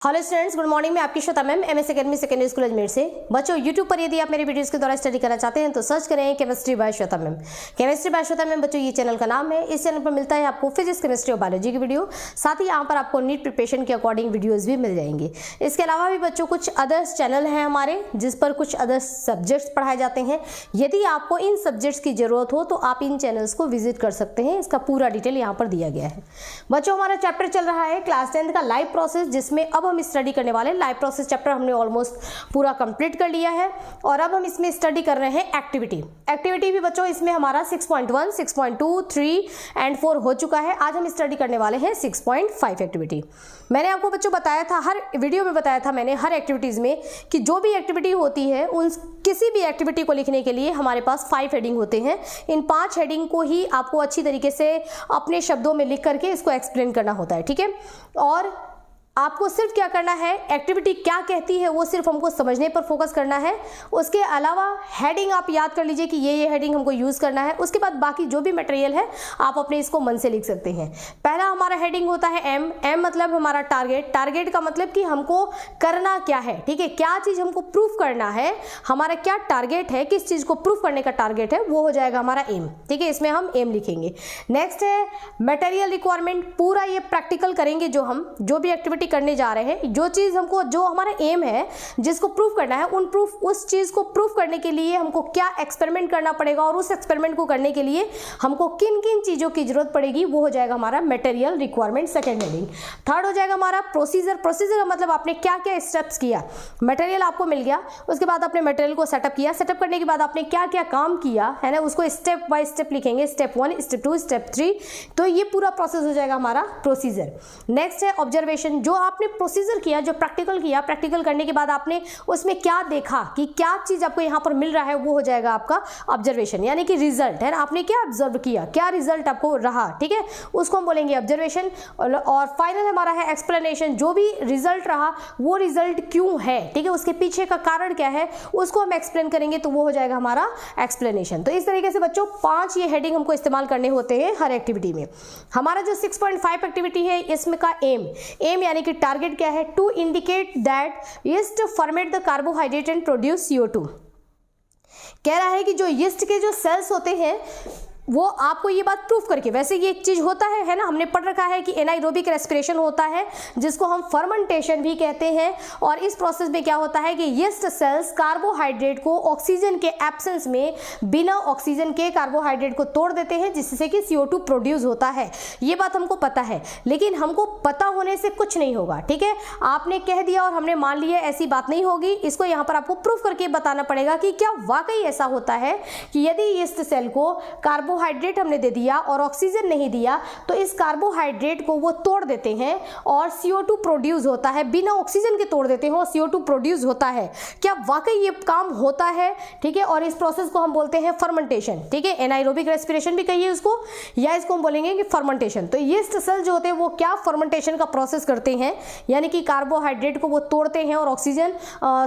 Hello students, good morning. मैं आपकी Shweta ma'am, MS academy secondary school Ajmer से। बच्चों, यूट्यूब पर यदि आप मेरे वीडियोस के द्वारा स्टडी करना चाहते हैं तो सर्च करें chemistry bye Shweta ma'am. Chemistry bye Shweta ma'am बच्चों, ये चैनल का नाम है। इस चैनल पर मिलता है आपको फिजिक्स, केमिस्ट्री और बायोलॉजी की वीडियो, साथ ही यहाँ पर आपको नीट प्रिपरेशन के अकॉर्डिंग वीडियोज भी मिल जाएंगे। इसके अलावा भी बच्चों कुछ अदर्स चैनल हैं हमारे, जिस पर कुछ अदर्स सब्जेक्ट्स पढ़ाए जाते हैं। यदि आपको इन सब्जेक्ट्स की जरूरत हो तो आप इन चैनल्स को विजिट कर सकते हैं। इसका पूरा डिटेल यहाँ पर दिया गया है। बच्चों, हमारा चैप्टर चल रहा है क्लास 10 का लाइव प्रोसेस, जिसमें अब हम स्टडी करने वाले लाइव प्रोसेस चैप्टर हमने ऑलमोस्ट पूरा कंप्लीट कर लिया है। और अब हम इसमें स्टडी कर रहे हैं एक्टिविटी भी बच्चों इसमें हमारा 6.1, 6.2, 3 एंड 4 हो चुका है। आज हम स्टडी करने वाले हैं 6.5 एक्टिविटी। मैंने आपको बच्चों बताया था, हर वीडियो में बताया था मैंने, हर एक्टिविटीज में कि जो भी एक्टिविटी होती है उन किसी भी एक्टिविटी को लिखने के लिए हमारे पास 5 हेडिंग होते हैं। इन 5 हेडिंग को ही आपको अच्छी तरीके से अपने शब्दों में लिख करके इसको एक्सप्लेन करना होता है, ठीक है। और आपको सिर्फ क्या करना है, एक्टिविटी क्या कहती है वो सिर्फ हमको समझने पर फोकस करना है। उसके अलावा हेडिंग आप याद कर लीजिए कि ये हेडिंग हमको यूज करना है। उसके बाद बाकी जो भी मटेरियल है आप अपने इसको मन से लिख सकते हैं। पहला हमारा हेडिंग होता है एम मतलब हमारा टारगेट का मतलब कि हमको करना क्या है, ठीक है। क्या चीज हमको प्रूफ करना है, हमारा क्या टारगेट है, किस चीज को प्रूफ करने का टारगेट है, वो हो जाएगा हमारा एम, ठीक है। इसमें हम एम लिखेंगे। नेक्स्ट है मटेरियल रिक्वायरमेंट। पूरा ये प्रैक्टिकल करेंगे, जो भी एक्टिविटी करने जा रहे हैं, जो चीज हमको, जो हमारा एम है जिसको प्रूफ करना है, उस चीज को प्रूफ करने के लिए हमको क्या एक्सपेरिमेंट करना पड़ेगा और उस एक्सपेरिमेंट को करने के लिए हमको किन किन चीजों की जरूरत पड़ेगी, वो हो जाएगा हमारा material requirement, second heading. Third हो जाएगा हमारा प्रोसीजर का मतलब आपने क्या क्या स्टेप्स किया। मटेरियल आपको मिल गया, उसके बाद आपने मटेरियल को सेटअप किया, सेटअप करने के बाद आपने क्या क्या काम किया है ना, उसको स्टेप बाय स्टेप लिखेंगे, स्टेप 1, स्टेप 2, स्टेप 3। तो ये पूरा प्रोसेस हो जाएगा हमारा प्रोसीजर। नेक्स्ट है ऑब्जर्वेशन। जो आपने प्रोसीजर किया, जो प्रैक्टिकल किया, प्रैक्टिकल करने के बाद आपने उसमें क्या देखा कि क्या चीज आपको यहाँ पर मिल रहा है, वो हो जाएगा आपका ऑब्जर्वेशन, यानी कि रिजल्ट है ना, आपने क्या ऑब्जर्व किया, क्या रिजल्ट आपको रहा, ठीक है, उसको हम बोलेंगे ऑब्जर्वेशन। और फाइनल हमारा है एक्सप्लेनेशन। जो भी रिजल्ट रहा वो रिजल्ट क्यों है, ठीक है, उसके पीछे का कारण क्या है, उसको हम एक्सप्लेन करेंगे, तो वो हो जाएगा हमारा एक्सप्लेनेशन। तो इस तरीके से बच्चों 5 ये हेडिंग हमको इस्तेमाल करने होते हैं हर एक्टिविटी में। हमारा जो 6.5 एक्टिविटी है इसमें का एम यानी कि टारगेट क्या है, to indicate that yeast ferment the carbohydrate and produce CO2। कह रहा है कि जो यीस्ट के जो सेल्स होते हैं वो आपको ये बात प्रूफ करके, वैसे ये एक चीज होता है ना, हमने पढ़ रखा है कि एनाइरोबिक रेस्पिरेशन होता है जिसको हम फर्मेंटेशन भी कहते हैं। और इस प्रोसेस में क्या होता है कि यीस्ट सेल्स कार्बोहाइड्रेट को ऑक्सीजन के एब्सेंस में, बिना ऑक्सीजन के कार्बोहाइड्रेट को तोड़ देते हैं, जिससे कि CO2 प्रोड्यूस होता है। ये बात हमको पता है, लेकिन हमको पता होने से कुछ नहीं होगा, ठीक है। आपने कह दिया और हमने मान लिया, ऐसी बात नहीं होगी। इसको यहाँ पर आपको प्रूफ करके बताना पड़ेगा कि क्या वाकई ऐसा होता है कि यदि यीस्ट सेल को कार्बोहाइड्रेट हमने दे दिया और ऑक्सीजन नहीं दिया तो इस कार्बोहाइड्रेट को वो तोड़ देते हैं और CO2 प्रोड्यूस होता है, बिना ऑक्सीजन के तोड़ देते हैं और CO2 प्रोड्यूस होता है। क्या वाकई ये काम होता है, ठीक है। और इस प्रोसेस को हम बोलते हैं फर्मेंटेशन, ठीक है। एनाइरोबिक रेस्पिरेशन भी कहिए उसको, या इसको हम बोलेंगे कि फर्मेंटेशन। तो यीस्ट सेल जो होते हैं वो क्या फर्मेंटेशन का प्रोसेस करते हैं, यानी कि कार्बोहाइड्रेट को वो तोड़ते हैं और ऑक्सीजन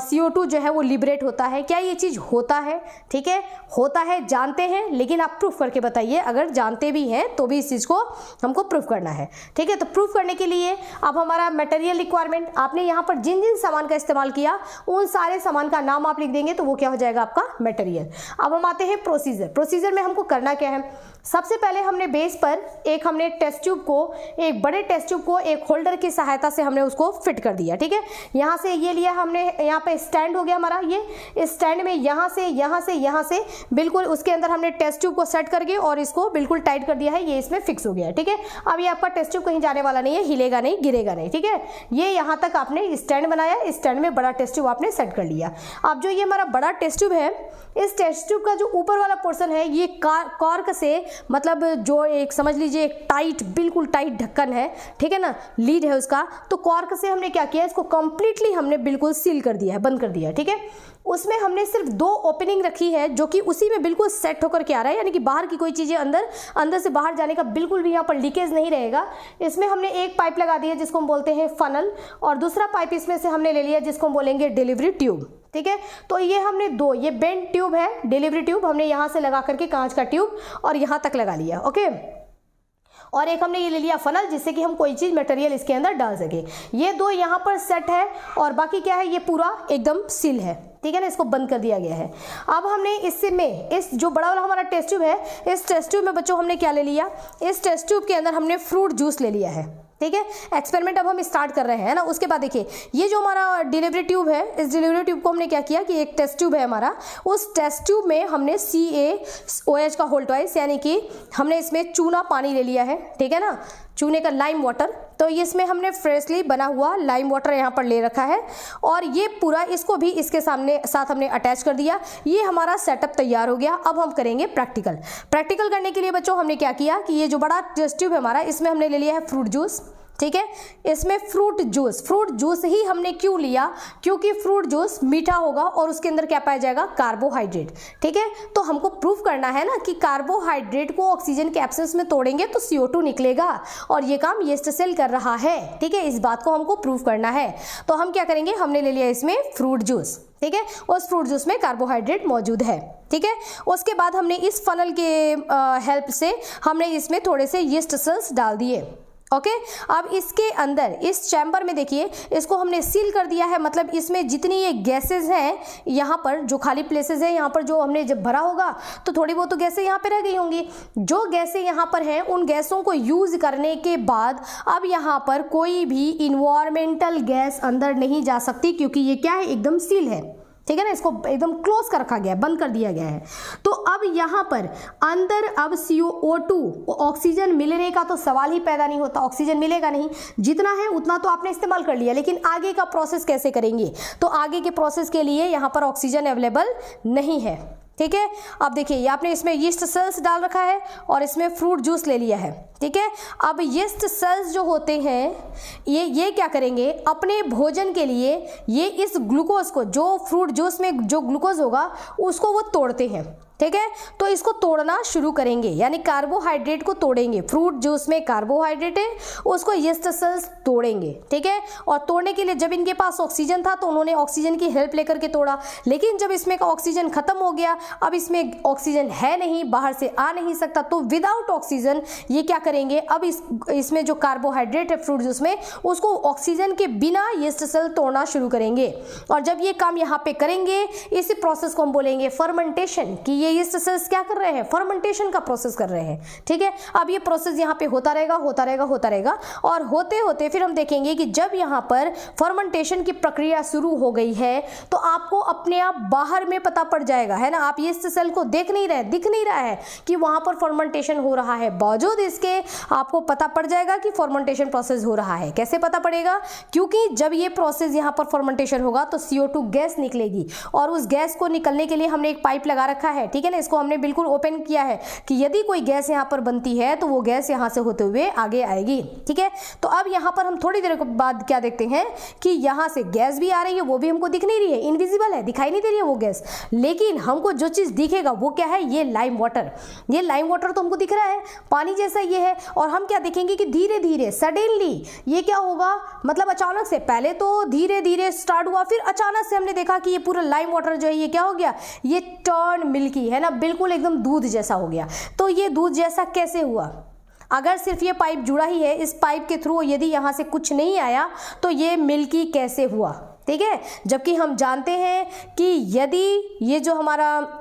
CO2 जो है वो लिबरेट होता है। क्या ये चीज होता है, ठीक है, होता है, जानते हैं, लेकिन आप प्रूफ करके बताइए। अगर जानते भी हैं तो भी इस चीज को हमको प्रूफ करना है, ठीक है। तो प्रूफ करने के लिए अब हमारा मटेरियल रिक्वायरमेंट, आपने यहाँ पर जिन जिन सामान का इस्तेमाल किया उन सारे सामान का नाम आप लिख देंगे, तो वो क्या हो जाएगा आपका मटेरियल। अब हम आते हैं प्रोसीजर में हमको करना क्या है। सबसे पहले हमने बेस पर एक टेस्ट ट्यूब को, एक बड़े टेस्ट ट्यूब को एक होल्डर की सहायता से हमने उसको फिट कर दिया, ठीक है। यहाँ से ये लिया हमने, यहाँ पे स्टैंड हो गया हमारा। ये स्टैंड में यहाँ से बिल्कुल उसके अंदर हमने टेस्ट ट्यूब को सेट करके और इसको बिल्कुल टाइट कर दिया है। ये इसमें फिक्स हो गया है, ठीक है। अब ये आपका टेस्ट ट्यूब कहीं जाने वाला नहीं है, हिलेगा नहीं, गिरेगा नहीं, ठीक है। ये यहाँ तक आपने स्टैंड बनाया, स्टैंड में बड़ा टेस्ट ट्यूब आपने सेट कर लिया। अब जो ये हमारा बड़ा टेस्ट ट्यूब है, इस टेस्ट ट्यूब का जो ऊपर वाला पोर्शन है ये कॉर्क से, मतलब जो एक समझ लीजिए एक टाइट, बिल्कुल टाइट ढक्कन है, ठीक है ना, लीड है उसका। तो कॉर्क से हमने क्या किया, इसको कंप्लीटली हमने बिल्कुल सील कर दिया है, बंद कर दिया है, ठीक है। उसमें हमने सिर्फ 2 ओपनिंग रखी है जो कि उसी में बिल्कुल सेट होकर के आ रहा है, यानी कि बाहर की कोई चीजें अंदर से बाहर जाने का बिल्कुल भी यहाँ पर लीकेज नहीं रहेगा। इसमें हमने एक पाइप लगा दी है जिसको हम बोलते हैं फनल, और दूसरा पाइप इसमें से हमने ले लिया जिसको हम बोलेंगे डिलीवरी ट्यूब, ठीक है। तो ये हमने 2, ये बेंड ट्यूब है, डिलीवरी ट्यूब हमने यहाँ से लगा करके कांच का ट्यूब और यहाँ तक लगा लिया, ओके। और एक हमने ये ले लिया फनल, जिससे कि हम कोई चीज़ मटेरियल इसके अंदर डाल सके। ये दो यहाँ पर सेट है और बाकी क्या है, ये पूरा एकदम सील है, ठीक है ना, इसको बंद कर दिया गया है। अब हमने इसमें इस जो बड़ा वाला हमारा टेस्ट ट्यूब है, इस टेस्ट ट्यूब में बच्चों हमने क्या ले लिया, इस टेस्ट ट्यूब के अंदर हमने फ्रूट जूस ले लिया है, ठीक है। एक्सपेरिमेंट अब हम स्टार्ट कर रहे हैं ना। उसके बाद देखिए ये जो हमारा डिलीवरी ट्यूब है, इस डिलीवरी ट्यूब को हमने क्या किया कि एक टेस्ट ट्यूब है हमारा, उस टेस्ट ट्यूब में हमने CaOH का होल ट्वाइस यानी कि हमने इसमें चूना पानी ले लिया है, ठीक है ना, चूने का लाइम वाटर। तो इसमें हमने फ्रेशली बना हुआ लाइम वाटर यहाँ पर ले रखा है और ये पूरा इसको भी इसके साथ हमने अटैच कर दिया। ये हमारा सेटअप तैयार हो गया। अब हम करेंगे प्रैक्टिकल। प्रैक्टिकल करने के लिए बच्चों हमने क्या किया कि ये जो बड़ा टेस्ट ट्यूब है हमारा, इसमें हमने ले लिया है फ्रूट जूस, ठीक है। इसमें फ्रूट जूस ही हमने क्यों लिया, क्योंकि फ्रूट जूस मीठा होगा और उसके अंदर क्या पाया जाएगा, कार्बोहाइड्रेट, ठीक है। तो हमको प्रूफ करना है ना कि कार्बोहाइड्रेट को ऑक्सीजन के एब्सेंस में तोड़ेंगे तो CO2 निकलेगा और ये काम यीस्ट सेल कर रहा है, ठीक है। इस बात को हमको प्रूफ करना है। तो हम क्या करेंगे, हमने ले लिया इसमें फ्रूट जूस, ठीक है। उस फ्रूट जूस में कार्बोहाइड्रेट मौजूद है, ठीक है। उसके बाद हमने इस फनल के हेल्प से हमने इसमें थोड़े से यीस्ट सेल्स डाल दिए, ओके। अब इसके अंदर इस चैम्बर में देखिए, इसको हमने सील कर दिया है, मतलब इसमें जितनी ये गैसेज हैं, यहाँ पर जो खाली प्लेसेस हैं, यहाँ पर जो हमने जब भरा होगा तो थोड़ी बहुत तो गैसें यहाँ पे रह गई होंगी। जो गैसें यहाँ पर हैं उन गैसों को यूज करने के बाद अब यहाँ पर कोई भी इन्वायरमेंटल गैस अंदर नहीं जा सकती, क्योंकि ये क्या है, एकदम सील है, ठीक है ना। इसको एकदम क्लोज कर रखा गया है, बंद कर दिया गया है। तो अब यहाँ पर अंदर अब CO2 ऑक्सीजन मिलने का तो सवाल ही पैदा नहीं होता, ऑक्सीजन मिलेगा नहीं, जितना है उतना तो आपने इस्तेमाल कर लिया, लेकिन आगे का प्रोसेस कैसे करेंगे, तो आगे के प्रोसेस के लिए यहाँ पर ऑक्सीजन अवेलेबल नहीं है, ठीक है। अब देखिए ये आपने इसमें यीस्ट सेल्स डाल रखा है और इसमें फ्रूट जूस ले लिया है, ठीक है। अब यीस्ट सेल्स जो होते हैं ये क्या करेंगे, अपने भोजन के लिए ये इस ग्लूकोज को, जो फ्रूट जूस में जो ग्लूकोज होगा उसको वो तोड़ते हैं, ठीक है। तो इसको तोड़ना शुरू करेंगे, यानी कार्बोहाइड्रेट को तोड़ेंगे। फ्रूट जूस में कार्बोहाइड्रेट है, उसको यीस्ट सेल्स तोड़ेंगे, ठीक है। और तोड़ने के लिए जब इनके पास ऑक्सीजन था तो उन्होंने ऑक्सीजन की हेल्प लेकर के तोड़ा, लेकिन जब इसमें का ऑक्सीजन खत्म हो गया, अब इसमें ऑक्सीजन है नहीं, बाहर से आ नहीं सकता, तो विदाउट ऑक्सीजन ये क्या करेंगे, अब इसमें जो कार्बोहाइड्रेट है फ्रूट जूस में, उसको ऑक्सीजन के बिना यीस्ट सेल तोड़ना शुरू करेंगे। और जब ये काम यहाँ पे करेंगे, इसी प्रोसेस को हम बोलेंगे फर्मेंटेशन, कि ये यीस्ट सेल्स क्या कर रहे हैं, फर्मेंटेशन का प्रोसेस कर रहे हैं, ठीक है। अब ये प्रोसेस यहाँ पे होता रहेगा और होते होते फिर हम देखेंगे कि जब यहाँ पर फर्मेंटेशन की प्रक्रिया शुरू हो गई है तो आपको अपने आप बाहर में पता पड़ जाएगा, है ना। आप यीस्ट सेल को दिख नहीं रहा है कि वहां पर फर्मेंटेशन हो रहा है, बावजूद इसके आपको पता पड़ जाएगा कि फर्मेंटेशन प्रोसेस हो रहा है। कैसे पता पड़ेगा, क्योंकि जब ये प्रोसेस यहाँ पर फर्मेंटेशन होगा तो CO2 गैस निकलेगी और उस गैस को निकलने के लिए हमने एक पाइप लगा रखा है, ठीक है ना। इसको हमने बिल्कुल ओपन किया है कि यदि कोई गैस यहाँ पर बनती है तो वो गैस यहाँ से होते हुए आगे आएगी, ठीक है। तो अब यहाँ पर हम थोड़ी देर के बाद क्या देखते हैं कि यहाँ से गैस भी आ रही है, वो भी हमको दिख नहीं रही है, इनविजिबल है, दिखाई नहीं दे रही है वो गैस, लेकिन हमको जो चीज दिखेगा वो क्या है, ये लाइम वाटर। ये लाइम वाटर तो हमको दिख रहा है, पानी जैसा ये है। और हम क्या देखेंगे कि धीरे धीरे सडनली ये क्या होगा, मतलब अचानक से, पहले तो धीरे धीरे स्टार्ट हुआ, फिर अचानक से हमने देखा कि ये पूरा लाइम वाटर जो है ये क्या हो गया, ये टर्न मिल्की, है ना, बिल्कुल एकदम दूध जैसा हो गया। तो ये दूध जैसा कैसे हुआ, अगर सिर्फ ये पाइप जुड़ा ही है, इस पाइप के थ्रू यदि यहाँ से कुछ नहीं आया तो ये मिल्की कैसे हुआ, ठीक है। जबकि हम जानते हैं कि यदि ये जो हमारा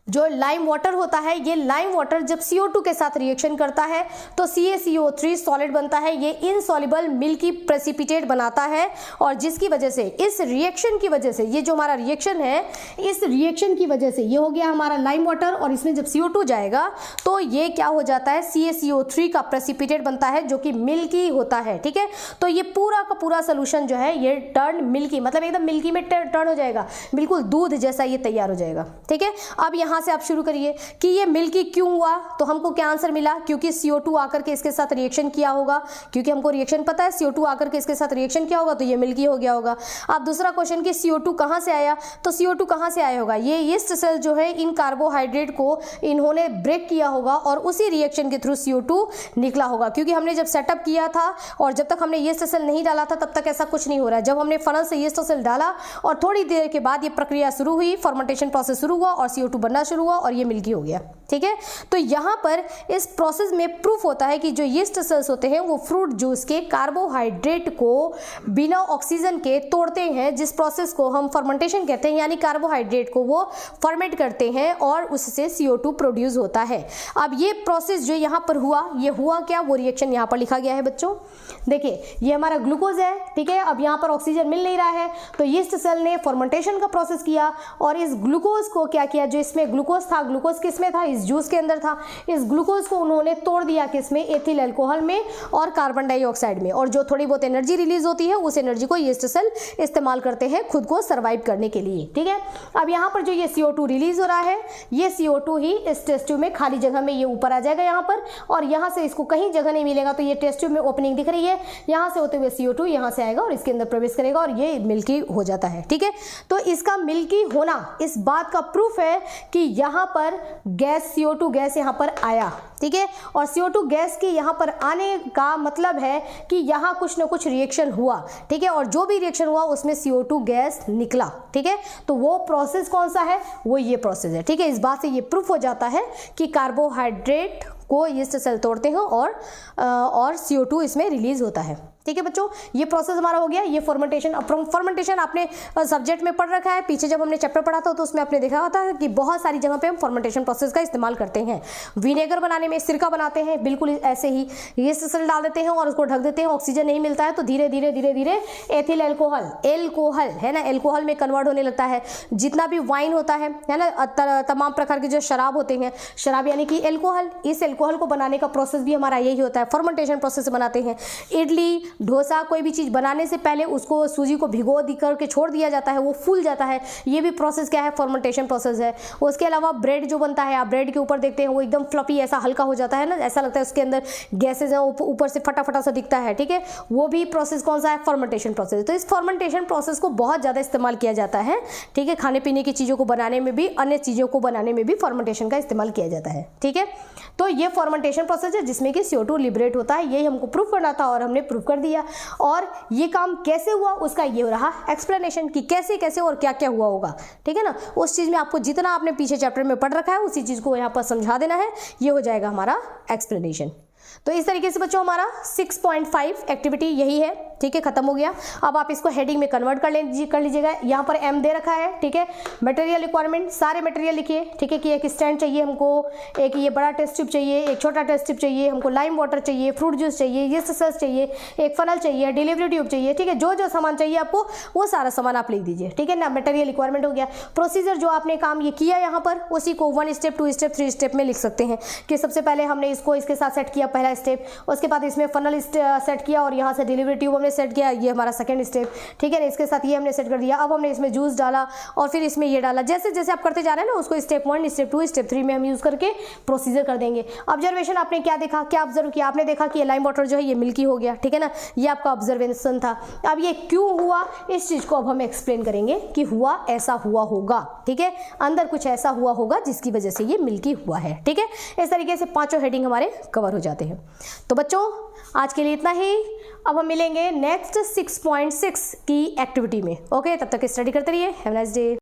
जो लाइम वाटर होता है, ये लाइम वाटर जब CO2 के साथ रिएक्शन करता है तो CaCO3 सॉलिड बनता है, ये इनसॉल्युबल मिल्की प्रेसिपिटेट बनाता है। और जिसकी वजह से, इस रिएक्शन की वजह से, ये जो हमारा रिएक्शन है, इस रिएक्शन की वजह से ये हो गया हमारा लाइम वाटर, और इसमें जब CO2 जाएगा तो ये क्या हो जाता है, CaCO3 का प्रेसिपिटेट बनता है जो कि मिल्की होता है, ठीक है। तो ये पूरा का पूरा सोल्यूशन जो है ये टर्न मिल्की, मतलब एकदम मिल्की में टर्न हो जाएगा, बिल्कुल दूध जैसा ये तैयार हो जाएगा, ठीक है। अब यहाँ से आप शुरू करिए कि ये मिल्की क्यों हुआ, तो हमको क्या आंसर मिला, क्योंकि CO2 आकर के इसके साथ रिएक्शन किया होगा, क्योंकि हमको रिएक्शन पता है, CO2 आकर के इसके साथ रिएक्शन किया होगा तो ये मिल्की हो गया होगा। अब दूसरा क्वेश्चन कि CO2 कहां से आया, तो CO2 कहां से आया होगा, ये यीस्ट सेल जो है इन कार्बोहाइड्रेट को इन्होंने ब्रेक किया होगा और उसी रिएक्शन के थ्रू CO2 निकला होगा। क्योंकि हमने जब सेटअप किया था और जब तक हमने यीस्ट सेल नहीं डाला था तब तक ऐसा कुछ नहीं हो रहा है। जब हमने फनल से यीस्ट सेल डाला और थोड़ी देर के बाद ये प्रक्रिया शुरू हुई, फर्मेंटेशन प्रोसेस शुरू हुआ और CO2 बनना बनना शुरू हुआ और ये मिल्की हो गया। ठीक है, तो यहाँ पर इस प्रोसेस में प्रूफ होता है कि जो यीस्ट सेल्स होते हैं वो फ्रूट जूस के कार्बोहाइड्रेट को बिना ऑक्सीजन के तोड़ते हैं, जिस प्रोसेस को हम फर्मेंटेशन कहते हैं, यानी कार्बोहाइड्रेट को वो फर्मेंट करते हैं और उससे CO2 प्रोड्यूस होता है। अब ये प्रोसेस जो यहाँ पर हुआ, ये हुआ क्या, वो रिएक्शन यहाँ पर लिखा गया है बच्चों। देखिए ये हमारा ग्लूकोज है, ठीक है, अब यहाँ पर ऑक्सीजन मिल नहीं रहा है, तो यीस्ट सेल ने फर्मेंटेशन का प्रोसेस किया और इस ग्लूकोज को क्या किया, जो इसमें ग्लूकोज था, ग्लूकोज किस में था, इस जूस के अंदर था, इस ग्लूकोज को उन्होंने तोड़ दिया किसमें, एथिल अल्कोहल में और कार्बन डाइऑक्साइड में, और जो थोड़ी बहुत एनर्जी रिलीज होती है उस एनर्जी को यीस्ट सेल इस्तेमाल करते हैं खुद को सर्वाइव करने के लिए। ठीक है, अब यहाँ पर जो ये CO2 रिलीज हो रहा है, ये CO2 ही इस टेस्ट ट्यूब में खाली जगह में ये ऊपर आ जाएगा यहाँ पर, और यहाँ से इसको कहीं जगह नहीं मिलेगा, तो ये टेस्ट ट्यूब में ओपनिंग दिख रही है, यहाँ से होते हुए CO2 यहाँ से आएगा और इसके अंदर प्रवेश करेगा और ये मिल्की हो जाता है। ठीक है, तो इसका मिल्की होना इस बात का प्रूफ है कि यहाँ पर गैस CO2 गैस यहाँ पर आया। ठीक है, और CO2 गैस के यहाँ पर आने का मतलब है कि यहाँ कुछ ना कुछ रिएक्शन हुआ। ठीक है, और जो भी रिएक्शन हुआ उसमें CO2 गैस निकला। ठीक है, तो वो प्रोसेस कौन सा है, वो ये प्रोसेस है। ठीक है, इस बात से ये प्रूफ हो जाता है कि कार्बोहाइड्रेट को यीस्ट सेल तोड़ते हैं और CO2 इसमें रिलीज होता है। ठीक है बच्चों, ये प्रोसेस हमारा हो गया, ये फर्मेंटेशन। अब फर्मेंटेशन आपने सब्जेक्ट में पढ़ रखा है, पीछे जब हमने चैप्टर पढ़ा था तो उसमें आपने देखा होता है कि बहुत सारी जगह पे हम फर्मेंटेशन प्रोसेस का इस्तेमाल करते हैं। विनेगर बनाने में, सिरका बनाते हैं, बिल्कुल ऐसे ही यीस्ट सेल डाल देते हैं और उसको ढक देते हैं, ऑक्सीजन नहीं मिलता है तो धीरे धीरे धीरे धीरे एथिल अल्कोहल है ना, अल्कोहल में कन्वर्ट होने लगता है। जितना भी वाइन होता है ना, तमाम प्रकार के जो शराब होते हैं, शराब यानी कि अल्कोहल, इस अल्कोहल को बनाने का प्रोसेस भी हमारा यही होता है, फर्मेंटेशन प्रोसेस से बनाते हैं। इडली, डोसा, कोई भी चीज़ बनाने से पहले उसको सूजी को भिगो दी करके छोड़ दिया जाता है, वो फूल जाता है, ये भी प्रोसेस क्या है, फर्मेंटेशन प्रोसेस है। उसके अलावा ब्रेड जो बनता है, आप ब्रेड के ऊपर देखते हैं वो एकदम फ्लफी ऐसा हल्का हो जाता है ना, ऐसा लगता है उसके अंदर गैसेज है, ऊपर से फटाफटा सा दिखता है। ठीक है, वो भी प्रोसेस कौन सा है, फर्मेंटेशन प्रोसेस। तो इस फर्मेंटेशन प्रोसेस को बहुत ज़्यादा इस्तेमाल किया जाता है। ठीक है, खाने पीने की चीज़ों को बनाने में भी, अन्य चीज़ों को बनाने में भी फर्मेंटेशन का इस्तेमाल किया जाता है। ठीक है, तो ये फर्मेंटेशन प्रोसेस है जिसमें कि CO2 लिबरेट होता है, यही हमको प्रूफ करना था और हमने प्रूफ कर दिया। और ये काम कैसे हुआ उसका ये रहा एक्सप्लेनेशन कि कैसे कैसे और क्या क्या हुआ होगा। ठीक है ना, उस चीज़ में आपको जितना आपने पीछे चैप्टर में पढ़ रखा है उसी चीज़ को यहाँ पर समझा देना है, ये हो जाएगा हमारा एक्सप्लेनेशन। तो इस तरीके से बच्चों हमारा 6.5 एक्टिविटी यही है। ठीक है, खत्म हो गया। अब आप इसको हेडिंग में कन्वर्ट कर लीजिएगा। यहाँ पर M दे रखा है। ठीक है, मटेरियल रिक्वायरमेंट, सारे मटेरियल लिखिए। ठीक है, कि एक स्टैंड चाहिए हमको, एक ये बड़ा टेस्ट ट्यूब चाहिए, एक छोटा टेस्ट ट्यूब चाहिए, हमको लाइम वाटर चाहिए, फ्रूट जूस चाहिए, यीस्ट सेल्स चाहिए, एक फनल चाहिए, डिलीवरी ट्यूब चाहिए। ठीक है, जो जो सामान चाहिए आपको वो सारा सामान आप लिख दीजिए। ठीक है ना, मटेरियल रिक्वायरमेंट हो गया। प्रोसीजर जो आपने काम ये किया यहाँ पर, उसी को 1 स्टेप 2 स्टेप 3 स्टेप में लिख सकते हैं कि सबसे पहले हमने इसको इसके साथ सेट किया, पहला स्टेप, उसके बाद इसमें फनल सेट किया और यहाँ से डिलीवरी ट्यूब हमने सेट किया, ये हमारा सेकंड स्टेप। ठीक है ना, इसके साथ ये हमने सेट कर दिया। अब हमने इसमें जूस डाला और फिर इसमें ये डाला। जैसे जैसे आप करते जा रहे हैं ना, उसको स्टेप 1 स्टेप 2 स्टेप 3 में हम यूज करके प्रोसीजर कर देंगे। ऑब्जर्वेशन आपने क्या देखा, क्या ऑब्जर्व किया, आपने देखा कि ये लाइम वाटर जो है ये मिल्की हो गया। ठीक है ना, ये आपका ऑब्जर्वेशन था। अब ये क्यों हुआ, इस चीज को अब हम एक्सप्लेन करेंगे कि हुआ ऐसा हुआ होगा। ठीक है, अंदर कुछ ऐसा हुआ होगा जिसकी वजह से ये मिल्की हुआ है। ठीक है, इस तरीके से 5 हेडिंग हमारे कवर हो जाते हैं। तो बच्चों आज के लिए इतना ही। अब हम मिलेंगे नेक्स्ट 6.6 की एक्टिविटी में। ओके, तब तक स्टडी करते रहिए। Have a nice day.